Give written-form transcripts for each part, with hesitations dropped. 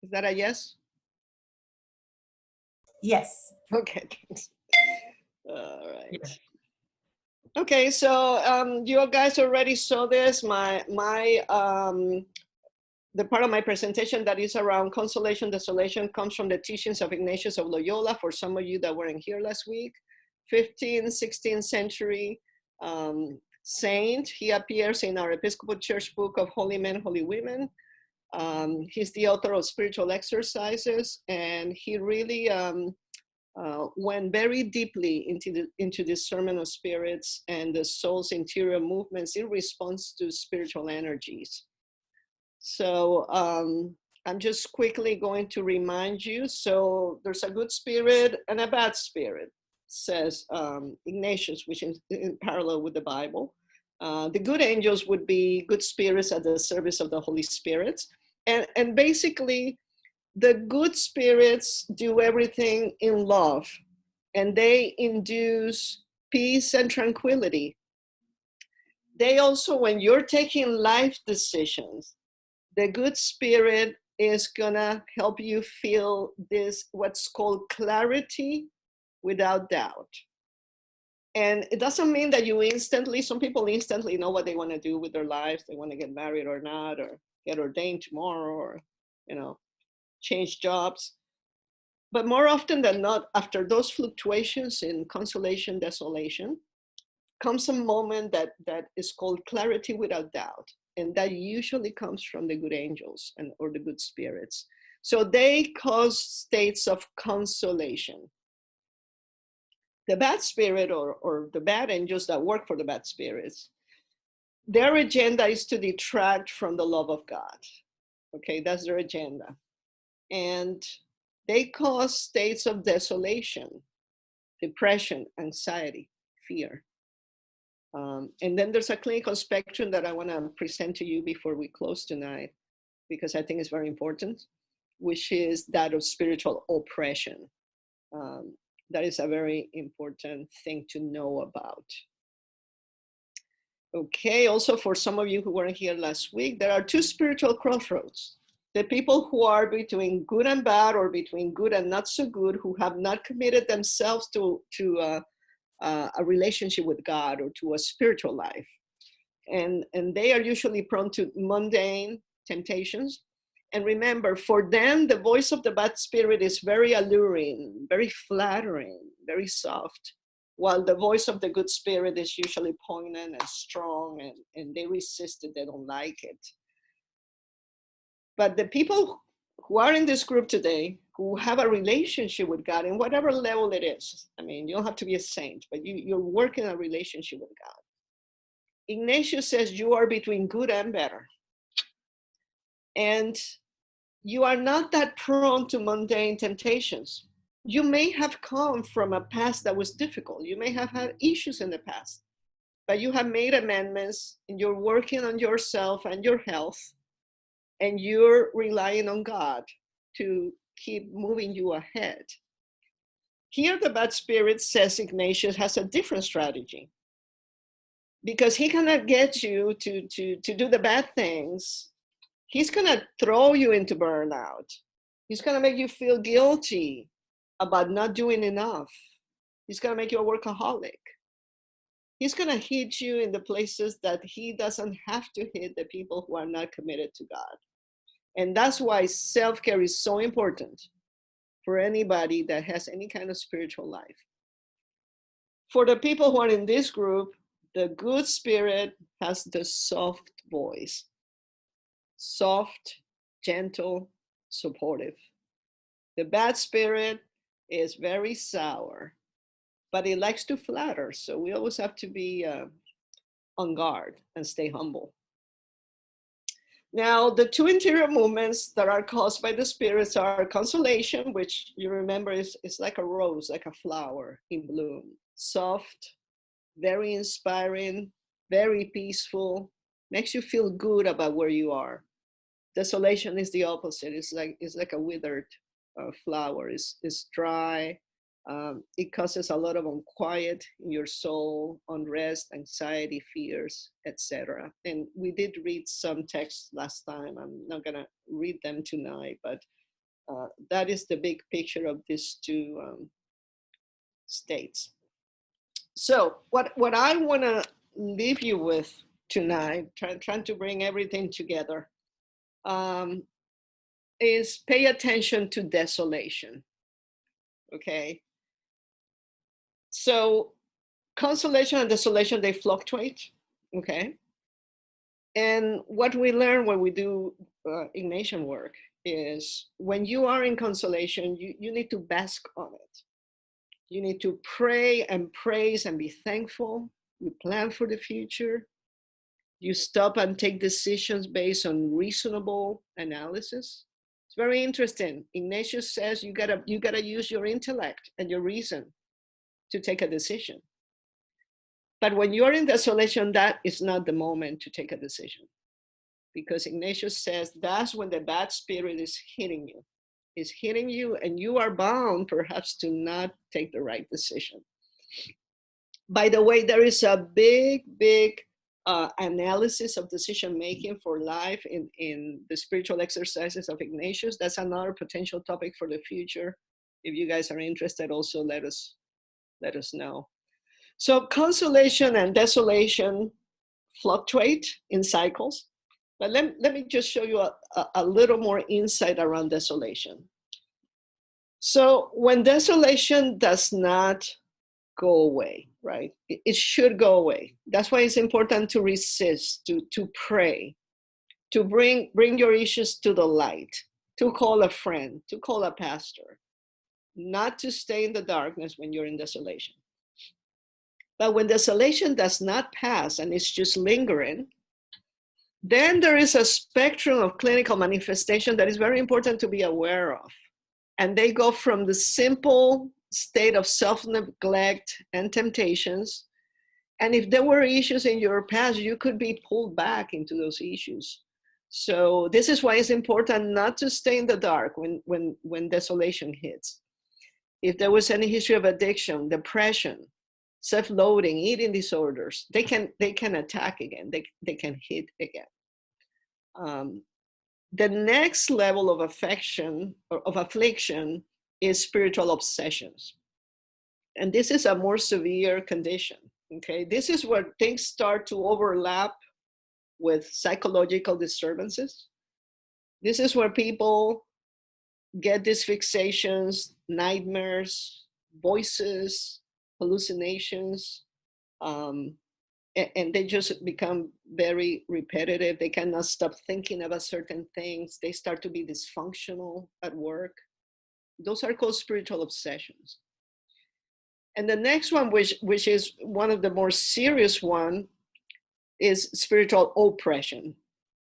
Is that a yes? Yes. Okay, thanks. All right. Yeah. Okay, so you guys already saw this. The part of my presentation that is around consolation, desolation comes from the teachings of Ignatius of Loyola. For some of you that weren't here last week, 15th, 16th century saint. He appears in our Episcopal Church book of Holy Men, Holy Women. He's the author of Spiritual Exercises, and he really went very deeply into discernment of spirits and the soul's interior movements in response to spiritual energies. So I'm just quickly going to remind you. So there's a good spirit and a bad spirit, says Ignatius, which is in parallel with the Bible. The good angels would be good spirits at the service of the Holy Spirit. And basically, the good spirits do everything in love, and they induce peace and tranquility. They also, when you're taking life decisions, the good spirit is gonna help you feel this, what's called clarity without doubt. And it doesn't mean that you instantly, some people instantly know what they want to do with their lives. They want to get married or not, or get ordained tomorrow, or, change jobs. But more often than not, after those fluctuations in consolation, desolation, comes a moment that is called clarity without doubt. And that usually comes from the good angels or the good spirits. So they cause states of consolation. The bad spirit or the bad angels that work for the bad spirits, their agenda is to detract from the love of God. Okay, that's their agenda. And they cause states of desolation, depression, anxiety, fear. And then there's a clinical spectrum that I want to present to you before we close tonight, because I think it's very important, which is that of spiritual oppression. That is a very important thing to know about. Okay, also for some of you who weren't here last week, there are two spiritual crossroads. The people who are between good and bad, or between good and not so good, who have not committed themselves to a relationship with God or to a spiritual life. And they are usually prone to mundane temptations. And remember, for them, the voice of the bad spirit is very alluring, very flattering, very soft, while the voice of the good spirit is usually poignant and strong, and they resist it, they don't like it. But the people who are in this group today, who have a relationship with God, in whatever level it is, I mean, you don't have to be a saint, but you're working a relationship with God. Ignatius says you are between good and better. And you are not that prone to mundane temptations. You may have come from a past that was difficult. You may have had issues in the past, but you have made amendments and you're working on yourself and your health, and you're relying on God to keep moving you ahead. Here, the bad spirit, says Ignatius, has a different strategy, because he cannot get you to do the bad things. He's gonna throw you into burnout. He's gonna make you feel guilty about not doing enough. He's gonna make you a workaholic. He's gonna hit you in the places that he doesn't have to hit the people who are not committed to God. And that's why self-care is so important for anybody that has any kind of spiritual life. For the people who are in this group, the good spirit has the soft voice. Soft, gentle, supportive. The bad spirit is very sour, but it likes to flatter. So we always have to be on guard and stay humble. Now, the two interior movements that are caused by the spirits are consolation, which you remember is like a rose, like a flower in bloom. Soft, very inspiring, very peaceful, makes you feel good about where you are. Desolation is the opposite. It's like a withered flower. It's dry. It causes a lot of unquiet in your soul, unrest, anxiety, fears, etc. And we did read some texts last time. I'm not gonna read them tonight, but That is the big picture of these two states. So what I want to leave you with tonight, trying to bring everything together, is pay attention to desolation. Okay. So consolation and desolation, they fluctuate. Okay. And what we learn when we do Ignatian work is when you are in consolation, you need to bask on it. You need to pray and praise and be thankful. You plan for the future. You stop and take decisions based on reasonable analysis. It's very interesting. Ignatius says you gotta use your intellect and your reason to take a decision. But when you're in desolation, that is not the moment to take a decision. Because Ignatius says that's when the bad spirit is hitting you. Is hitting you, and you are bound perhaps to not take the right decision. By the way, there is a big analysis of decision making for life in the spiritual exercises of Ignatius. That's another potential topic for the future. If you guys are interested, also let us know. So consolation and desolation fluctuate in cycles. But let me just show you a little more insight around desolation. So when desolation does not go away, right? It should go away. That's why it's important to resist, to pray, to bring your issues to the light, to call a friend, to call a pastor, not to stay in the darkness when you're in desolation. But when desolation does not pass and it's just lingering, then there is a spectrum of clinical manifestation that is very important to be aware of. And they go from the simple state of self-neglect and temptations. And if there were issues in your past, you could be pulled back into those issues. So this is why it's important not to stay in the dark when desolation hits. If there was any history of addiction, depression, self-loathing, eating disorders, they can attack again. They can hit again. The next level of affection or of affliction is spiritual obsessions. And this is a more severe condition, okay? This is where things start to overlap with psychological disturbances. This is where people get these fixations, nightmares, voices, hallucinations, and they just become very repetitive. They cannot stop thinking about certain things. They start to be dysfunctional at work. Those are called spiritual obsessions. And the next one, which is one of the more serious one, is spiritual oppression.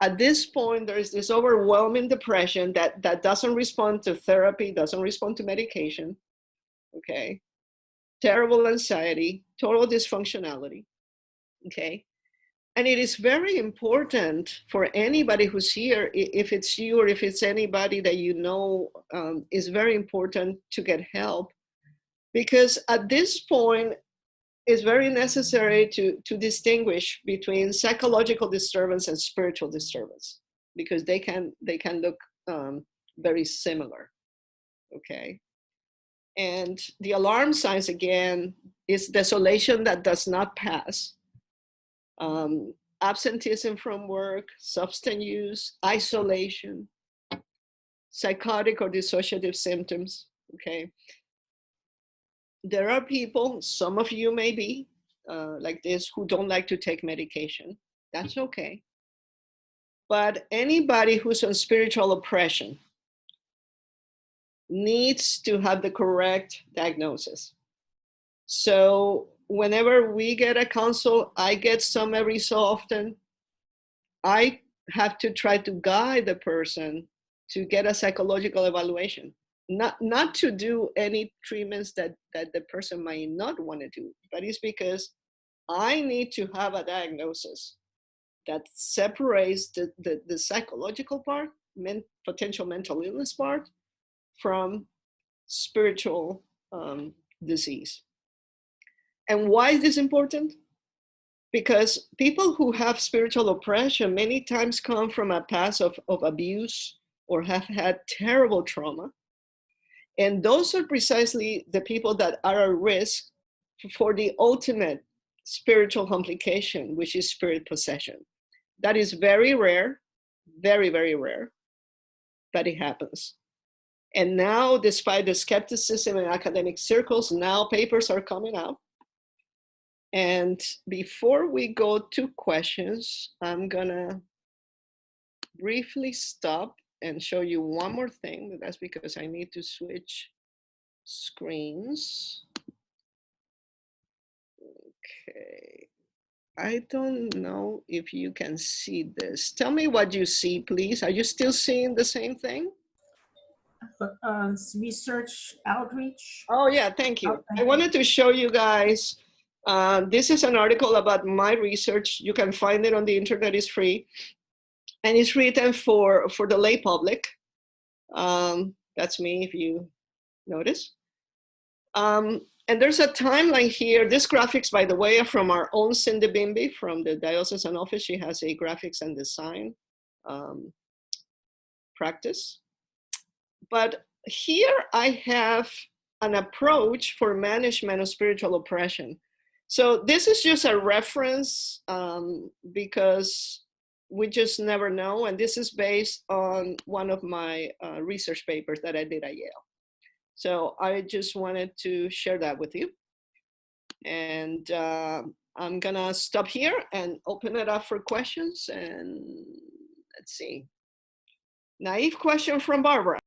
At this point, there is this overwhelming depression that doesn't respond to therapy, doesn't respond to medication, okay? Terrible anxiety, total dysfunctionality, okay? And it is very important for anybody who's here, if it's you or if it's anybody that you know, it's very important to get help, because at this point, it's very necessary to distinguish between psychological disturbance and spiritual disturbance, because they can look very similar, okay? And the alarm signs, again, is desolation that does not pass, absenteeism from work, substance use, isolation, psychotic or dissociative symptoms, okay? There are people, some of you may be like this, who don't like to take medication. That's okay. But anybody who's on spiritual oppression needs to have the correct diagnosis. So whenever we get a consult, I get some every so often, I have to try to guide the person to get a psychological evaluation. Not to do any treatments that the person might not want to do, but it's because I need to have a diagnosis that separates the psychological part, potential mental illness part, from spiritual disease. And why is this important? Because people who have spiritual oppression many times come from a past of abuse or have had terrible trauma. And those are precisely the people that are at risk for the ultimate spiritual complication, which is spirit possession. That is very rare, very, very rare, but it happens. And now, despite the skepticism in academic circles, now papers are coming out. And before we go to questions, I'm gonna briefly stop and show you one more thing, but that's because I need to switch screens. Okay, I don't know if you can see this. Tell me what you see, please. Are you still seeing the same thing? Research outreach. Oh yeah, thank you. Okay. I wanted to show you guys, this is an article about my research. You can find it on the internet, it's free. And it's written for the lay public. That's me, if you notice. And there's a timeline here. This graphics, by the way, are from our own Cindy Bimby from the diocesan office. She has a graphics and design practice. But here I have an approach for management of spiritual oppression. So this is just a reference because we just never know. And this is based on one of my research papers that I did at Yale. So I just wanted to share that with you. And I'm gonna stop here and open it up for questions. And let's see. Naive question from Barbara.